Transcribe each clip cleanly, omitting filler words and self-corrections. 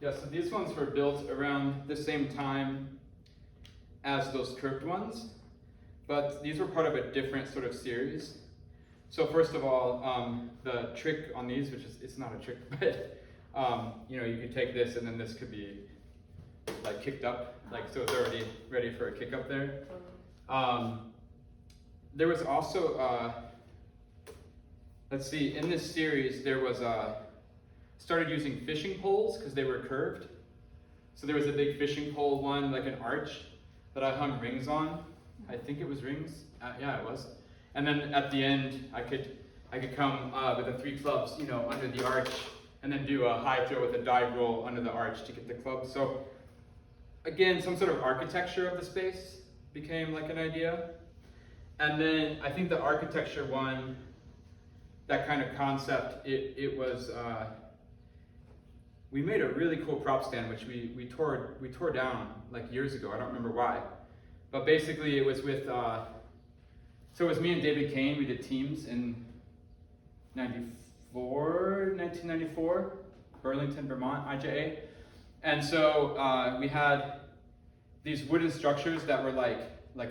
Yeah, so these ones were built around the same time as those curved ones, but these were part of a different sort of series. So first of all, the trick on these, which is, it's not a trick, but you know, you could take this and then this could be like kicked up, like so it's already ready for a kick up there. There was also, let's see, in this series there was started using fishing poles because they were curved. So there was a big fishing pole one, like an arch, that I hung rings on. I think it was rings. Yeah, it was. And then at the end, I could come with the 3 clubs, you know, under the arch, and then do a high throw with a dive roll under the arch to get the club. So again, some sort of architecture of the space became like an idea. And then I think the architecture one, that kind of concept, it was, we made a really cool prop stand, which we tore down like years ago. I don't remember why. But basically it was with, so it was me and David Kane. We did teams in 1994, Burlington, Vermont, IJA. And so we had these wooden structures that were like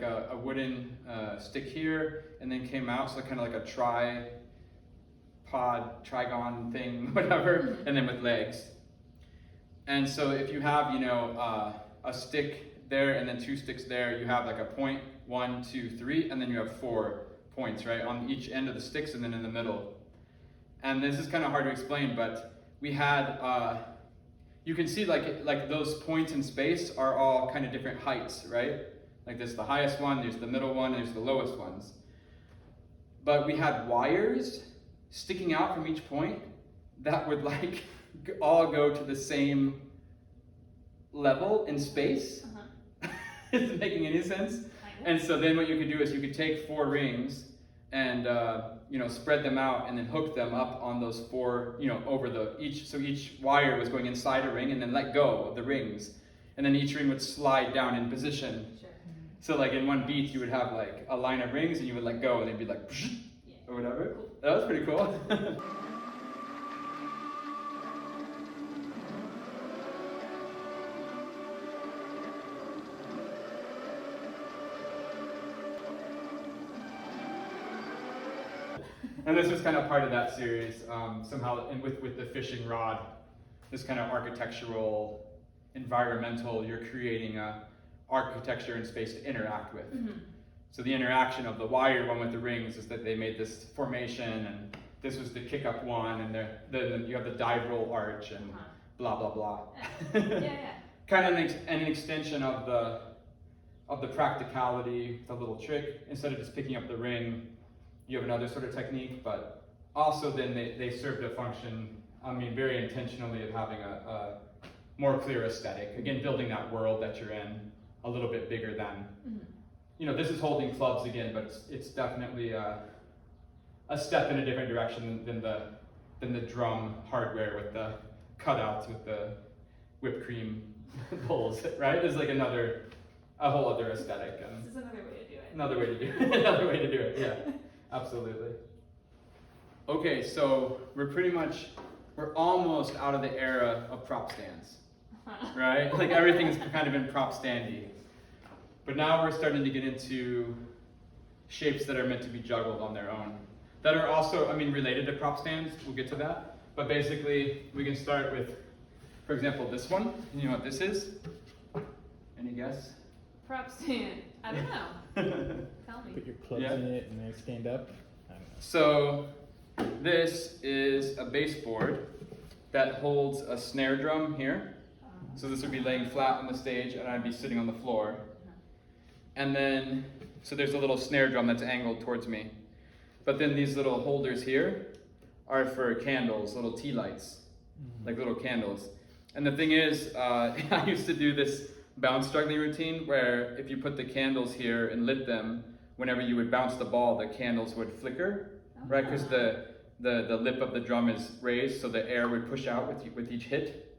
a wooden stick here, and then came out, so kind of like a trigon thing, whatever, and then with legs. And so if you have, you know, a stick there and then 2 sticks there, you have like a point, 1, 2, 3, and then you have 4 points, right, on each end of the sticks and then in the middle. And this is kind of hard to explain, but we had, you can see like those points in space are all kind of different heights, right? Like this is the highest one, there's the middle one, there's the lowest ones. But we had wires sticking out from each point that would like all go to the same level in space. Isn't making any sense? And so then what you could do is you could take 4 rings and you know, spread them out and then hook them up on those 4, you know, over so each wire was going inside a ring and then let go of the rings. And then each ring would slide down in position. Sure. So like in one beat you would have like a line of rings and you would let go and they'd be like, or whatever. Cool. That was pretty cool. And this was kind of part of that series, somehow, and with the fishing rod, this kind of architectural, environmental, you're creating a architecture in space to interact with. So the interaction of the wire one with the rings is that they made this formation, and this was the kick up one, and then you have the dive roll arch, and blah, blah, blah. Kind of an extension of the practicality, the little trick. Instead of just picking up the ring, you have another sort of technique, but also then they served a function, I mean, very intentionally, of having a more clear aesthetic. Again, building that world that you're in a little bit bigger than, you know, this is holding clubs again, but it's definitely a step in a different direction than the drum hardware with the cutouts with the whipped cream bowls, right? There's like a whole other aesthetic. And this is another way to do it. Another way to do it. Another way to do it, yeah. Absolutely. Okay, so we're almost out of the era of prop stands, right? Like everything's kind of been prop standy. But now we're starting to get into shapes that are meant to be juggled on their own. That are also, I mean, related to prop stands, we'll get to that. But basically, we can start with, for example, this one. You know what this is? Any guess? Prop stand. I don't know. Tell me. Put your clubs in it and they stand up. I don't know. So this is a baseboard that holds a snare drum here. So this would be laying flat on the stage and I'd be sitting on the floor. And then, so there's a little snare drum that's angled towards me. But then these little holders here are for candles, little tea lights, like little candles. And the thing is, I used to do this bounce juggling routine where if you put the candles here and lit them, whenever you would bounce the ball, the candles would flicker, right? Because the lip of the drum is raised, so the air would push out with each hit.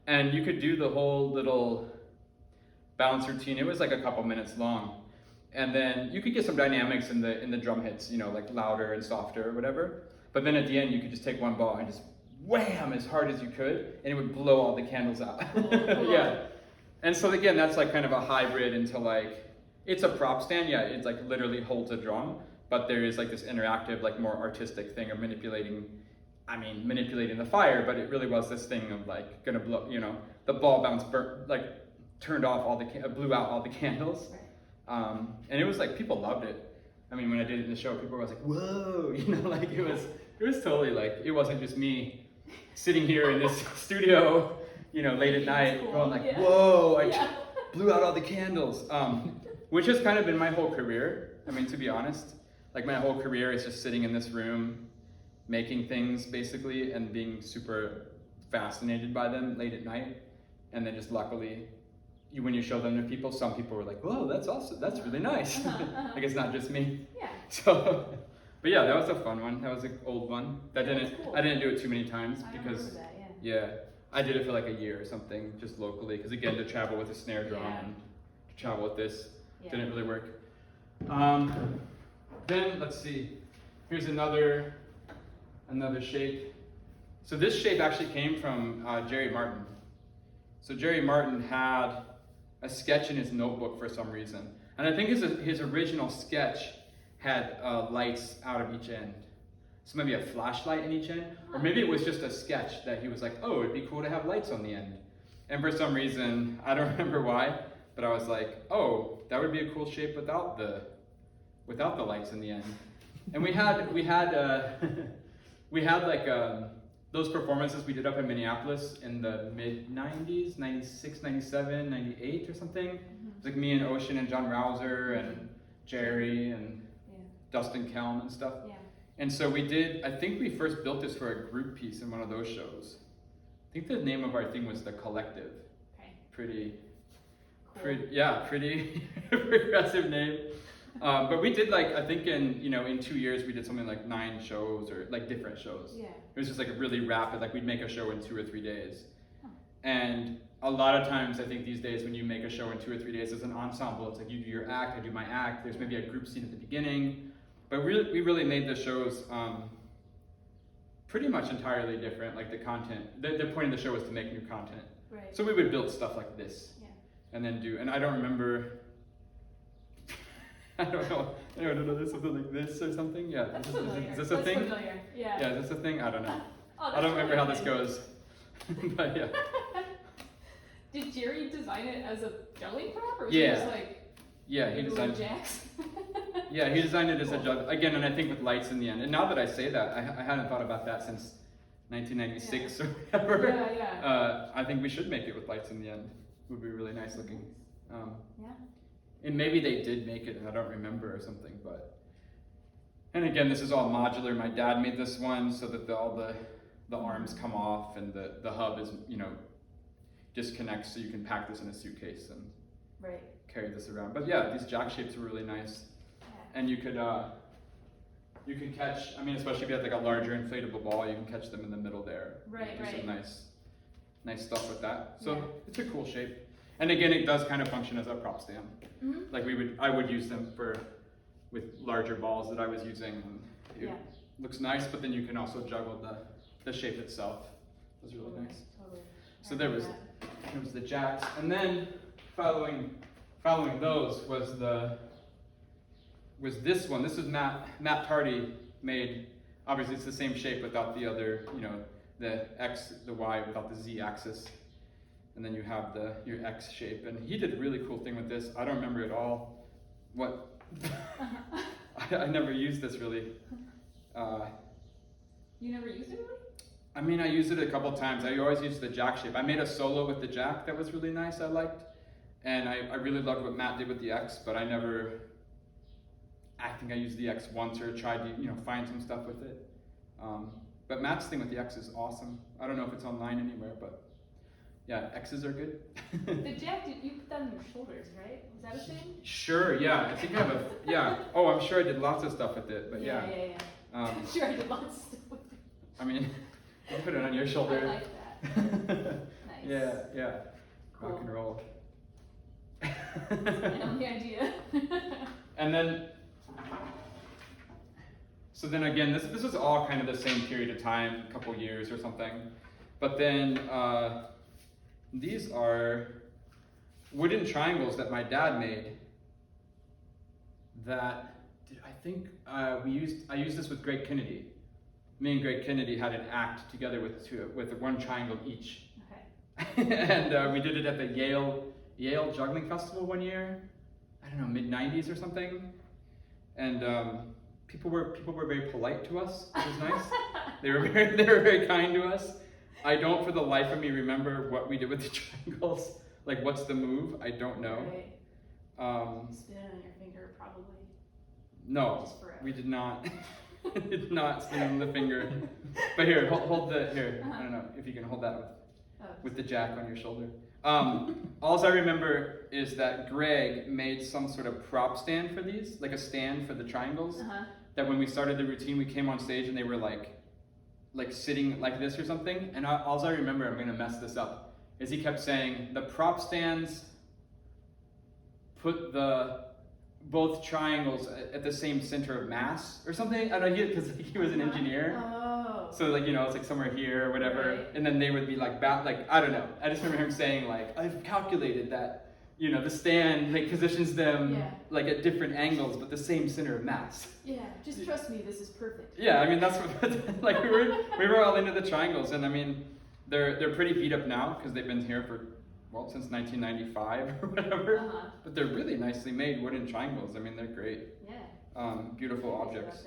And you could do the whole little bounce routine. It was like a couple minutes long. And then you could get some dynamics in the drum hits, you know, like louder and softer or whatever. But then at the end, you could just take one ball and just wham as hard as you could, and it would blow all the candles out. Cool. Yeah. And so again, that's like kind of a hybrid into like, it's a prop stand, yeah, it's like literally holds a drum, but there is like this interactive, like more artistic thing of manipulating the fire, but it really was this thing of like gonna blow, you know, the ball bounce, like turned off all the, blew out all the candles. And it was like, people loved it. I mean, when I did it in the show, people were like, whoa, you know, like it was totally like, it wasn't just me sitting here in this studio, you know, late at night, cool. going like, Yeah. whoa, I blew out all the candles. Which has kind of been my whole career. I mean, to be honest, like my whole career is just sitting in this room, making things basically, and being super fascinated by them late at night. And then just luckily, when you show them to people, some people were like, whoa, that's awesome, that's really nice. Like it's not just me. Yeah. So, but yeah, that was a fun one. That was an old one. Cool. I didn't do it too many times I because, remember that, yeah, I did it for like a year or something, just locally. Because again, to travel with a snare drum and to travel with this didn't really work. Then let's see. Here's another shape. So this shape actually came from Jerry Martin. So Jerry Martin had a sketch in his notebook for some reason. And I think his original sketch had lights out of each end. So maybe a flashlight in each end, or maybe it was just a sketch that he was like, oh, it'd be cool to have lights on the end. And for some reason, I don't remember why, but I was like, oh, that would be a cool shape without the lights in the end. And we had like those performances we did up in Minneapolis in the mid 90s, 96, 97, 98 or something. It was like me and Ocean and John Rouser and Jerry and Dustin Kelm and stuff. Yeah. And so I think we first built this for a group piece in one of those shows. I think the name of our thing was The Collective. Okay. Pretty Cool. progressive name. But we did like, I think in 2 years we did something like 9 shows or like different shows. Yeah. It was just like really rapid, like we'd make a show in 2 or 3 days. Huh. And a lot of times I think these days when you make a show in 2 or 3 days as an ensemble, it's like you do your act, I do my act, there's maybe a group scene at the beginning. But we really made the shows pretty much entirely different, like the content. The point of the show was to make new content. Right. So we would build stuff like this. Yeah. And then and I don't remember, I don't know, there's something like this or something? Yeah, That's is familiar. this a That's thing? familiar. Yeah. Yeah, is this a thing? I don't know. Oh, I don't remember how this familiar. goes. But yeah. Did Jerry design it as a juggling prop, or was Yeah. it just like Yeah, he little designed jacks? Yeah, he designed it as a jug again, and I think with lights in the end. And now that I say that, I hadn't thought about that since 1996 or whatever. Yeah. I think we should make it with lights in the end. It would be really nice looking. Yeah. And maybe they did make it and I don't remember or something, but. And again, this is all modular. My dad made this one so that all the arms come off and the hub is, disconnects so you can pack this in a suitcase and Right. carry this around. But yeah, these jack shapes were really nice. Yeah. And you could catch, especially if you had like a larger inflatable ball, you can catch them in the middle there. Right, Do right. some nice stuff with that. So Yeah. it's a cool shape. And again, it does kind of function as a prop stand. Mm-hmm. Like I would use them with larger balls that I was using. And it looks nice, but then you can also juggle the shape itself. It was really nice. Totally. So there was the jacks, and then following those was this one. This was Matt Tardy made. Obviously, it's the same shape without the other, the X, the Y without the Z axis, and then you have your X shape. And he did a really cool thing with this. I don't remember at all what. I never used this really. You never used it really? I used it a couple times. I always used the jack shape. I made a solo with the jack that was really nice, I liked. And I really loved what Matt did with the X, but I think I used the X once or tried to, find some stuff with it. But Matt's thing with the X is awesome. I don't know if it's online anywhere, but yeah, X's are good. The jack, you put that on your shoulders, right? Was that a thing? Sure, yeah. I think I have oh, I'm sure I did lots of stuff with it, but yeah. Yeah. I'm sure I did lots of stuff with it. You put it on your shoulder. I like that. Nice. Yeah. Cool. Rock and roll. I know the idea. And then, So then again, this was all kind of the same period of time, a couple years or something. But then these are wooden triangles that my dad made. That I think I used this with Greg Kennedy. Me and Greg Kennedy had an act together with one triangle each. Okay. And we did it at the Yale Juggling Festival one year. I don't know, mid-90s or something. And people were very polite to us, which was nice. They were very kind to us. I don't for the life of me remember what we did with the triangles. Like what's the move? I don't know. Right. Spin it on your finger, probably. No, we did not. Did not spin on the finger. But here, hold the here. I don't know if you can hold that with the jack on your shoulder. All I remember is that Greg made some sort of prop stand for these, like a stand for the triangles. That when we started the routine, we came on stage and they were like sitting like this or something. And all I remember, I'm gonna mess this up, is he kept saying the prop stands put both triangles at the same center of mass or something. I don't know, because he was an engineer. Oh. So like, it's like somewhere here or whatever. Right. And then they would be like, I don't know. I just remember him saying like, I've calculated that, the stand like positions them like at different angles, but the same center of mass. Yeah, just trust me, this is perfect. Yeah, I mean, that's what, like we were all into the triangles, and I mean, they're pretty beat up now because they've been here for, since 1995 or whatever. But they're really nicely made wooden triangles. I mean, they're great. Yeah. Beautiful objects. Is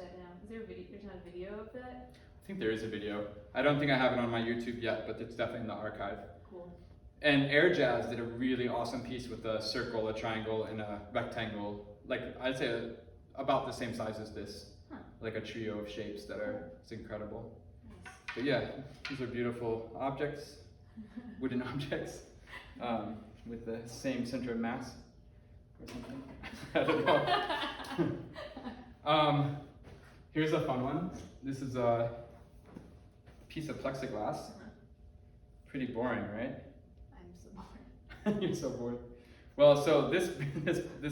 there a video? There's not a video of that? I think there is a video. I don't think I have it on my YouTube yet, but it's definitely in the archive. Cool. And Air Jazz did a really awesome piece with a circle, a triangle, and a rectangle. Like I'd say about the same size as this. Like a trio of shapes that are, it's incredible. Nice. But yeah, these are beautiful objects, wooden objects. With the same center of mass or something. I don't know. Here's a fun one. This is a piece of plexiglass. Pretty boring, right? I'm so bored. You're so bored. Well, so this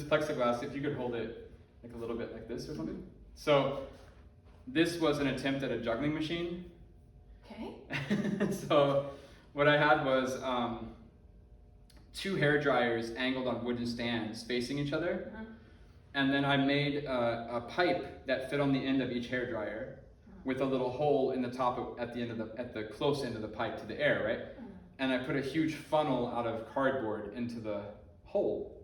plexiglass, if you could hold it like a little bit like this or something. So this was an attempt at a juggling machine. Okay. So what I had was 2 hair dryers angled on wooden stands facing each other. And then I made a pipe that fit on the end of each hair dryer with a little hole in the top at the close end of the pipe to the air, right? And I put a huge funnel out of cardboard into the hole.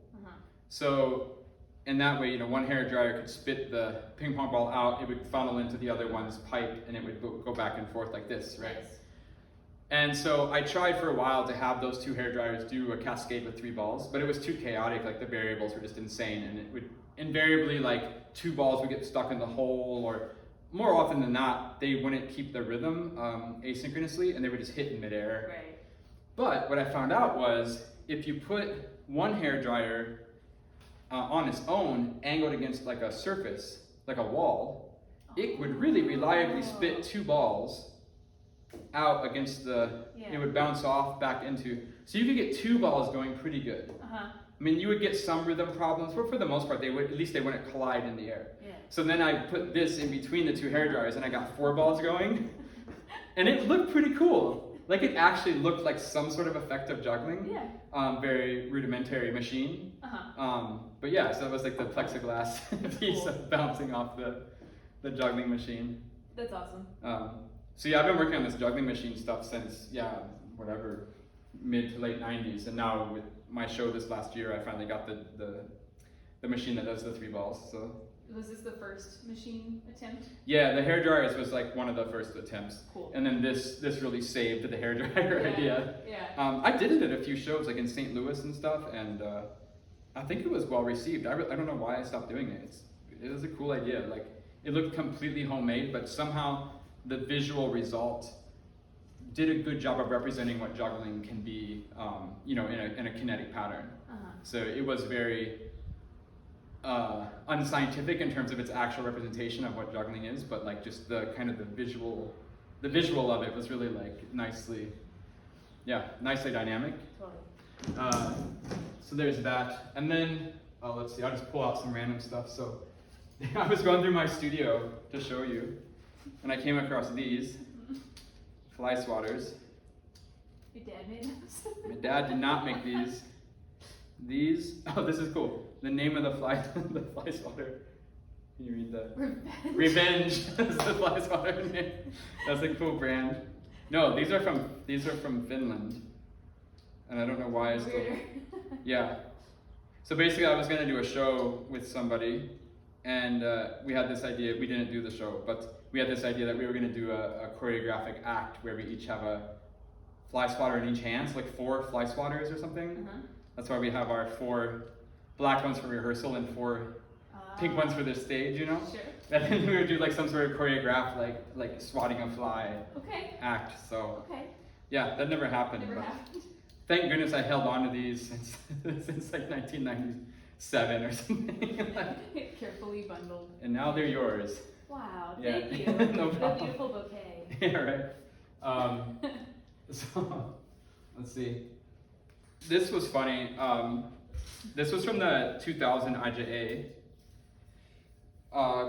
So in that way, one hair dryer could spit the ping pong ball out, it would funnel into the other one's pipe, and it would go back and forth like this, right? Nice. And so I tried for a while to have those 2 hair dryers do a cascade with 3 balls, but it was too chaotic. Like the variables were just insane, and it would invariably, like 2 balls would get stuck in the hole, or more often than not, they wouldn't keep the rhythm asynchronously, and they would just hit in midair. Right. But what I found out was if you put one hair dryer on its own, angled against like a surface, like a wall, it would really reliably spit 2 balls out against it would bounce off back into, so you could get 2 balls going pretty good. I mean, you would get some rhythm problems, but for the most part, they wouldn't collide in the air. Yeah. So then I put this in between the 2 hair dryers, and I got 4 balls going, and it looked pretty cool. Like it actually looked like some sort of effective juggling. Yeah. Very rudimentary machine. But yeah, so it was like the plexiglass piece of bouncing off the juggling machine. That's awesome. So yeah, I've been working on this juggling machine stuff since, mid to late 90s. And now with my show this last year, I finally got the machine that does the 3 balls. So. Was this the first machine attempt? Yeah, the hair dryers was like one of the first attempts. Cool. And then this really saved the hair dryer idea. Yeah. I did it at a few shows, like in St. Louis and stuff, and I think it was well received. I don't know why I stopped doing it. It was a cool idea. Like it looked completely homemade, but somehow the visual result did a good job of representing what juggling can be, in a kinetic pattern. So it was very unscientific in terms of its actual representation of what juggling is, but like just the kind of the visual of it was really like nicely dynamic. Totally. So there's that, and then let's see. I'll just pull out some random stuff. So I was going through my studio to show you, and I came across these fly swatters. Your dad made those? My dad did not make these. These, oh, this is cool. The name of the fly swatter. Can you read that? Revenge. Revenge is the fly swatter name. That's a cool brand. No, these are from Finland, and I don't know why it's still. Weirder. Yeah. So basically, I was gonna do a show with somebody, and we had this idea. We didn't do the show, but we had this idea that we were gonna do a choreographic act where we each have a fly swatter in each hand, so like 4 fly swatters or something. That's why we have our 4 black ones for rehearsal and 4 pink ones for the stage, you know? Sure. And then we would do like some sort of choreographed like swatting a fly Okay. act. So Okay. yeah, that never happened. Never but happened. thank goodness I held on to these since like 1997 or something. Carefully bundled. And now they're yours. Wow, Yeah. thank you. No What a problem. beautiful bouquet. Yeah, right. So let's see. This was funny. This was from the 2000 IJA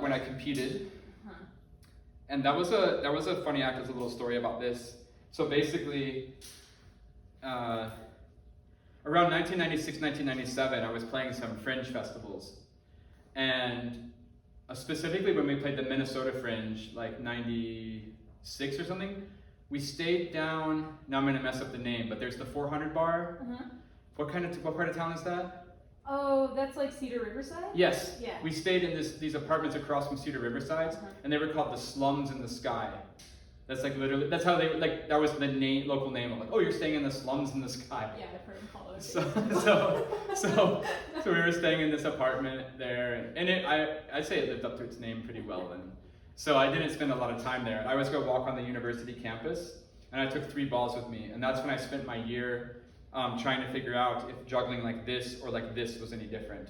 when I competed, and that was a funny act. There's a little story about this. So basically, around 1996, 1997, I was playing some Fringe festivals, and specifically when we played the Minnesota Fringe, like 96 or something, we stayed down. Now I'm gonna mess up the name, but there's the 400 bar. What part of town is that? Oh, that's like Cedar Riverside? Yes. Yeah. We stayed in these apartments across from Cedar Riverside, and they were called the Slums in the Sky. That's like literally, that's how they, like, that was the local name of like, oh, you're staying in the Slums in the Sky. Yeah, I've heard him call it. So we were staying in this apartment there, and I'd say it lived up to its name pretty well. And so I didn't spend a lot of time there. I always go walk on the university campus, and I took 3 balls with me, and that's when I spent my year trying to figure out if juggling like this or like this was any different.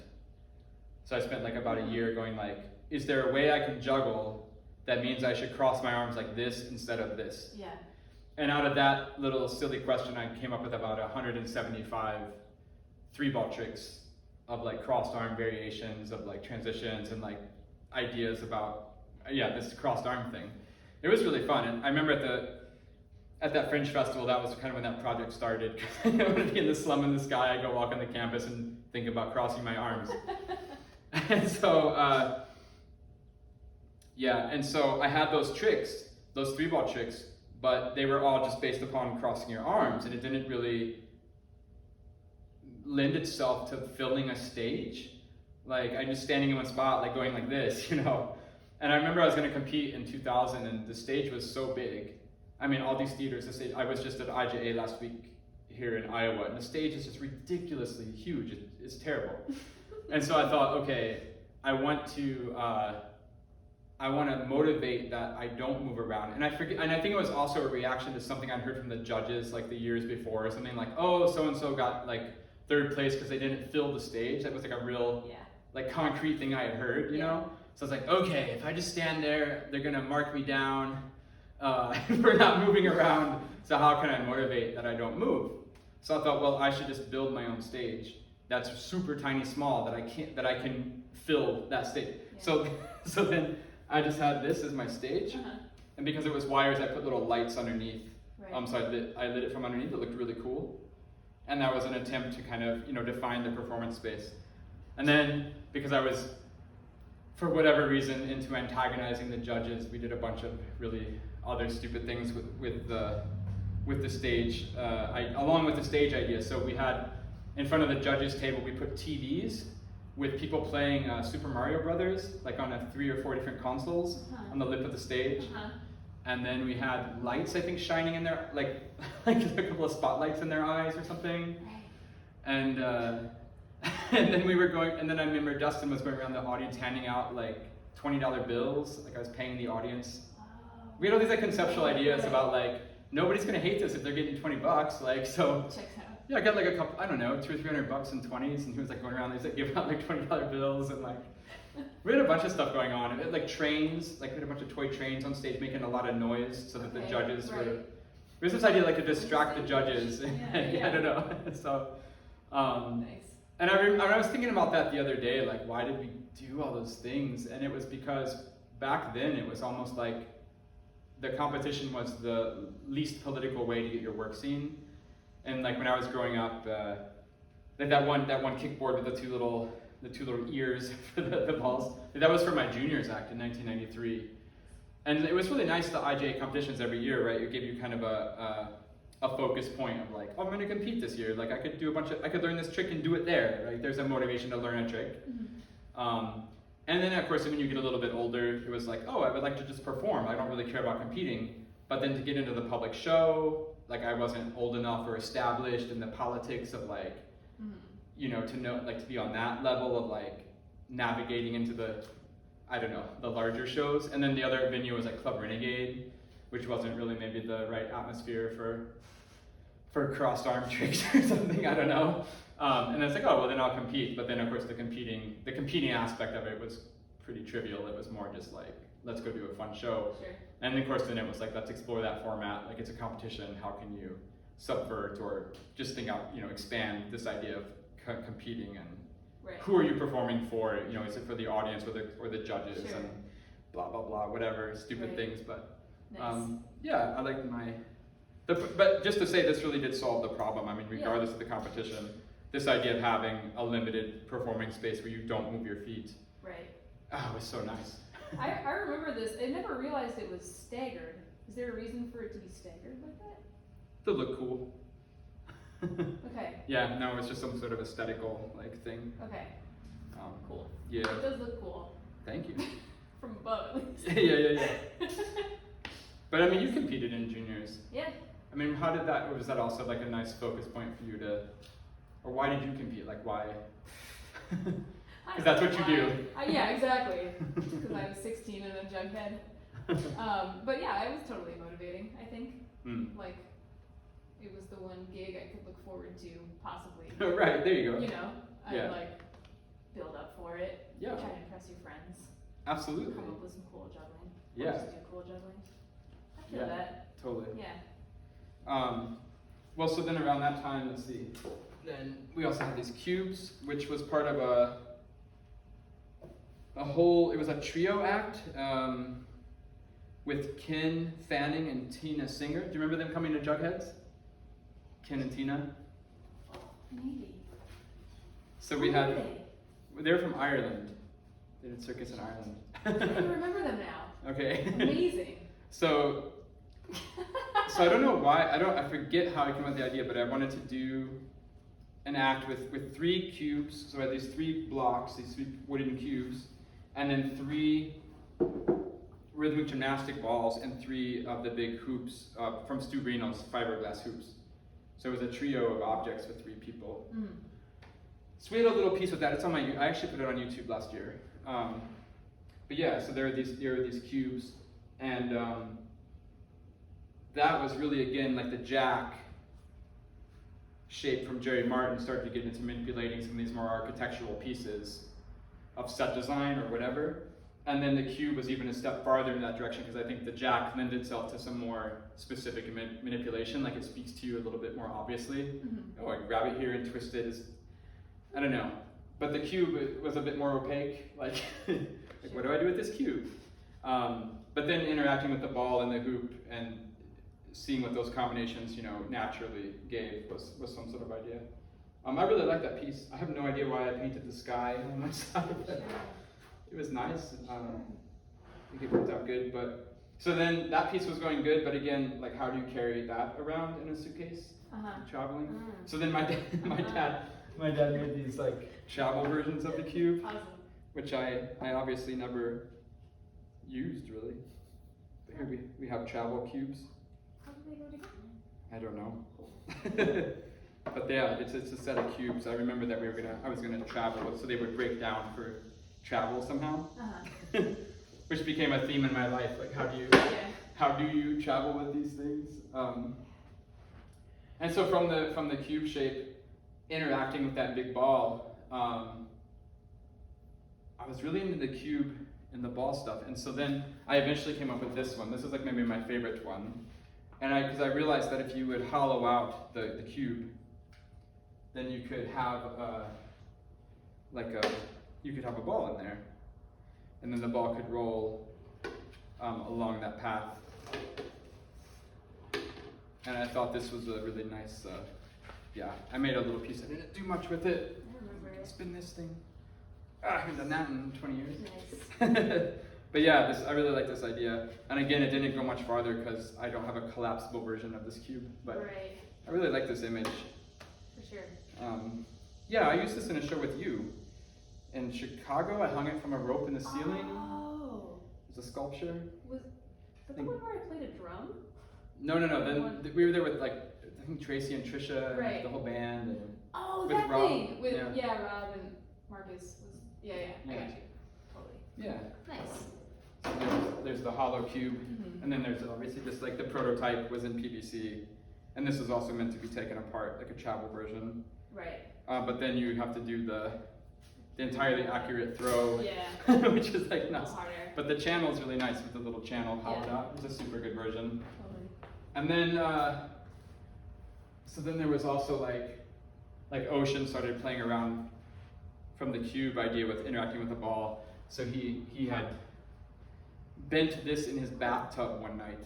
So I spent like about a year going like, is there a way I can juggle that means I should cross my arms like this instead of this? Yeah. And out of that little silly question, I came up with about 175 3-ball tricks of like crossed arm variations, of like transitions and like ideas about, this crossed arm thing. It was really fun. And I remember at that Fringe festival, that was kind of when that project started. I wanted to be in the slum in the sky. I go walk on the campus and think about crossing my arms. And so, and so I had those tricks, those 3-ball tricks, but they were all just based upon crossing your arms, and it didn't really lend itself to filling a stage. Like, I'm just standing in one spot, like going like this, you know? And I remember I was gonna compete in 2000, and the stage was so big. I mean, all these theaters, I was just at IJA last week here in Iowa, and the stage is just ridiculously huge. It's terrible. And so I thought, okay, I want to motivate that I don't move around. And I think it was also a reaction to something I'd heard from the judges like the years before, or something like, oh, so-and-so got like 3rd place because they didn't fill the stage. That was like a real like concrete thing I had heard, you know? So I was like, okay, if I just stand there, they're gonna mark me down. We're not moving around, so how can I motivate that I don't move? So I thought, well, I should just build my own stage that's super tiny, small, that I can fill that stage. So then I just had this as my stage, and because it was wires, I put little lights underneath. So I lit it from underneath. It looked really cool, and that was an attempt to kind of define the performance space. And then because I was, for whatever reason, into antagonizing the judges, we did a bunch of really other stupid things with the stage, along with the stage idea. So we had, in front of the judges table, we put TVs with people playing Super Mario Brothers, like on 3 or 4 different consoles on the lip of the stage. And then we had lights, I think, shining in their, like a couple of spotlights in their eyes or something. And then we were going, and then I remember Dustin was going around the audience handing out like $20 bills, like I was paying the audience. We had all these like conceptual ideas about like, nobody's gonna hate this if they're getting $20, like, so. Checks out. Yeah, I got like a couple, I don't know, $200 or $300 in 20s, and he was like going around, he was like giving out like $20 bills, and like, we had a bunch of stuff going on. We had like trains, like we had a bunch of toy trains on stage making a lot of noise so that the judges were, there was this idea like to distract the judges, I don't know, so. Nice. And I was thinking about that the other day, like why did we do all those things? And it was because back then it was almost like the competition was the least political way to get your work seen. And like when I was growing up, like that one kickboard with the two little ears for the balls, that was for my juniors act in 1993. And it was really nice, the IJA competitions every year, right? It gave you kind of a focus point of like, oh, I'm gonna compete this year. Like I could learn this trick and do it there, right? There's a motivation to learn a trick. And then of course, when you get a little bit older, it was like, oh, I would like to just perform. I don't really care about competing. But then to get into the public show, like I wasn't old enough or established in the politics of like, you know, to be on that level of like navigating into the, I don't know, the larger shows. And then the other venue was like Club Renegade, which wasn't really maybe the right atmosphere for crossed arm tricks or something, I don't know. And it's like, oh, well then I'll compete. But then of course the competing aspect of it was pretty trivial. It was more just like, let's go do a fun show. Sure. And of course then it was like, let's explore that format. Like it's a competition, how can you subvert or just think out, you know, expand this idea of competing and Right. who are you performing for? You know, is it for the audience or the judges Sure. and blah, blah, blah, whatever, stupid Right. things. But Nice. yeah, I like but just to say, this really did solve the problem. I mean, regardless of the competition, this idea of having a limited performing space where you don't move your feet, Right. oh, it was so nice. I remember this. I never realized it was staggered. Is there a reason for it to be staggered like that? To look cool. Okay. Yeah, no, it's just some sort of aesthetical like thing. Okay. Cool. Yeah. It does look cool. Thank you. From above, at least. yeah. But I mean, you competed in juniors. Yeah. I mean, was that also like a nice focus point for you or why did you compete? Like why? Because that's what you do. Yeah, exactly. Because I was 16 and a jughead. But yeah, it was totally motivating, I think. Like, it was the one gig I could look forward to, possibly. Right, there you go. You know, Yeah. I'd like build up for it. Yeah. Try to impress your friends. Absolutely. Come up with some cool juggling. Yeah. Or just do cool juggling. I feel Yeah. that. Totally. Yeah. Well, so then around that time, let's see. Then we also had these cubes, which was part of it was a trio act with Ken Fanning and Tina Singer. Do you remember them coming to Jugheads? Ken and Tina? Maybe. So we Who had, were they were from Ireland. They did circus in Ireland. I remember them now. Okay. Amazing. So I don't know why, I forget how I came up with the idea, but I wanted to do an act with 3 cubes. So I had these 3 blocks, these 3 wooden cubes, and then 3 rhythmic gymnastic balls and 3 of the big hoops from Stu Reno's fiberglass hoops. So it was a trio of objects with 3 people. So we had a little piece with that. It's on I actually put it on YouTube last year. But yeah, so there are these cubes, and that was really, again, like the jack shape from Jerry Martin started to get into manipulating some of these more architectural pieces of set design or whatever. And then the cube was even a step farther in that direction, because I think the jack lends itself to some more specific manipulation, like it speaks to you a little bit more obviously. Oh, I grab it here and twist it. I don't know. But the cube was a bit more opaque, like, what do I do with this cube? But then interacting with the ball and the hoop and seeing what those combinations, naturally gave was some sort of idea. I really like that piece. I have no idea why I painted the sky on my side, but it was nice. I think it worked out good. But so then that piece was going good, but again, like how do you carry that around in a suitcase traveling? So then my dad made these like travel versions of the cube, Awesome. which I obviously never used really. But here we have travel cubes. How did they go together? I don't know. But yeah, it's a set of cubes. I remember that I was gonna travel, so they would break down for travel somehow. Which became a theme in my life. Like how do you travel with these things? And so from the cube shape, interacting with that big ball, I was really into the cube and the ball stuff. And so then I eventually came up with this one. This is like maybe my favorite one. And because I realized that if you would hollow out the cube, then you could have you could have a ball in there, and then the ball could roll along that path. And I thought this was a really nice, yeah, I made a little piece. I didn't do much with it. I remember it. Spin this thing. I haven't done that in 20 years. Nice. But yeah, I really like this idea. And again, it didn't go much farther because I don't have a collapsible version of this cube. But Right. I really like this image. For sure. Yeah, I used this in a show with you. In Chicago, I hung it from a rope in the ceiling. Oh. It's a sculpture. Was that the one where I played a drum? No. Then we were there with like, I think Tracy and Trisha and Right. the whole band. And Oh, with that Rob, thing! With, yeah. Rob and Marcus was, I Yeah. got you. Totally. yeah. Nice. So there's the hollow cube. Mhm. And then there's obviously just like the prototype was in PVC. And this is also meant to be taken apart, like a travel version. Right. But then you have to do the entirely accurate throw, Yeah. which is like A nuts. little harder. But the channel is really nice with the little channel powered Yeah. out. It's a super good version. Totally. And then, so then there was also like Ocean started playing around from the cube idea with interacting with the ball. So he had bent this in his bathtub one night,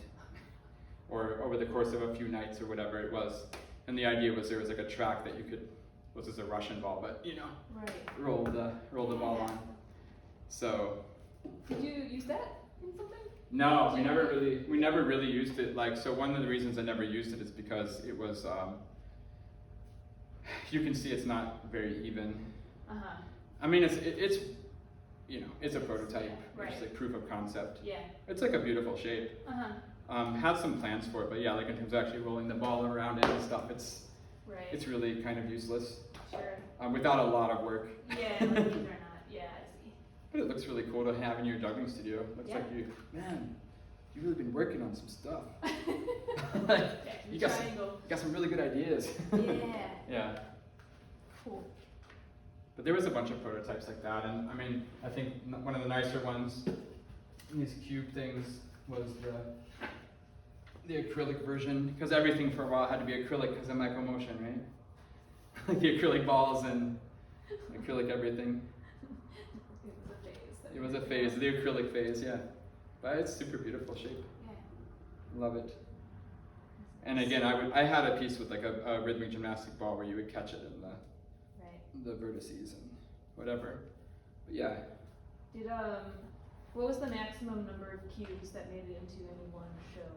or over the course of a few nights or whatever it was. And the idea was there was like a track that you could, was this a Russian ball, but you know, Right. roll the ball Yeah. on. So Did you use that in something? no, Did we never really used it. Like, so one of the reasons I never used it is because it was, you can see it's not very even. Uh-huh. I mean, it's you know, it's a prototype. Right. It's like proof of concept. Yeah. It's like a beautiful shape. Uh-huh. Had some plans for it, but yeah, like in terms of actually rolling the ball around it and stuff, it's Right. really kind of useless. Sure. Without a lot of work. Yeah, like these are not. Yeah, I see. But it looks really cool to have in your juggling studio. Looks like you've really been working on some stuff. Like, Okay, you the got triangle. some really good ideas. Yeah. Yeah. Cool. But there was a bunch of prototypes like that, and I mean, I think one of the nicer ones, these cube things, was the acrylic version, because everything for a while had to be acrylic because of micro motion, right? Like the acrylic balls and acrylic everything. It was a phase, the acrylic phase, yeah. But it's super beautiful shape. Yeah. Love it. And again, I had a piece with like a rhythmic gymnastic ball where you would catch it in the vertices and whatever. But yeah. Did what was the maximum number of cubes that made it into any one show?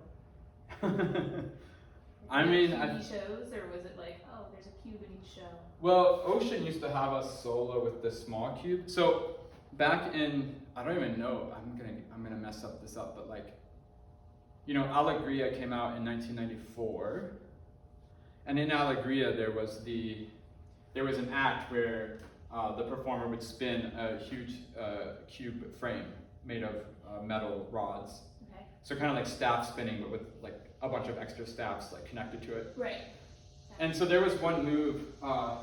I Was it mean, TV shows, or was it like, oh, there's a cube in each show? Well, Ocean used to have us solo with the small cube. So back in, I don't even know, I'm gonna mess this up, but like, you know, Alegria came out in 1994, and in Alegria there was an act where the performer would spin a huge cube frame made of metal rods. Okay. So kind of like staff spinning, but with like a bunch of extra staffs like connected to it. Right. And so there was one move, I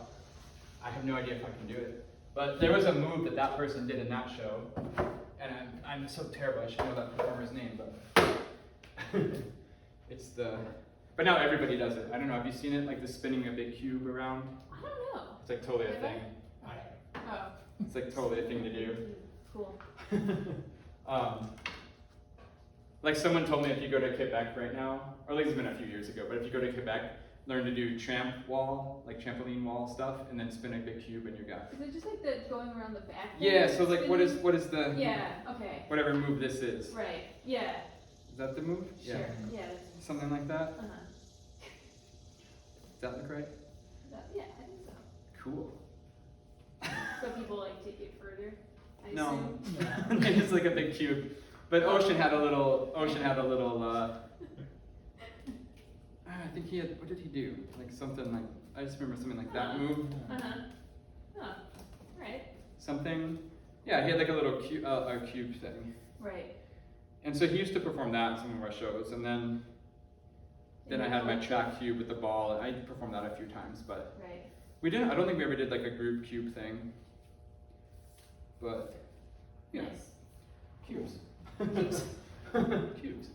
have no idea if I can do it, but there was a move that person did in that show, and I'm so terrible, I should know that performer's name, but but now everybody does it. I don't know, have you seen it, like the spinning a big cube around? I don't know. It's like totally a Have I? thing. Oh. It's like totally a thing to do. Cool. Like someone told me if you go to Quebec right now, or at least it's been a few years ago, but if you go to Quebec, learn to do trampoline wall stuff, and then spin a big cube and you got. Is it just like the going around the back? Yeah, thing so like what is spinning? the Yeah, okay. whatever move this is. Right. Yeah. Is that the move? Sure. Yeah. That's, Something like that? uh-huh. Does that look right? Yeah, I think so. Cool. So people like take it further. I No. assume? It's like a big cube. But Ocean had a little I think he had, what did he do? Like something like, I just remember something like that move. Uh-huh. Huh. Right. Something, yeah, he had like a little cube thing. Right. And so he used to perform that in some of our shows, and then I had my track cube with the ball, and I performed that a few times, but Right. we didn't, I don't think we ever did like a group cube thing. But, yeah, Nice. cubes. Cubes. Cubes.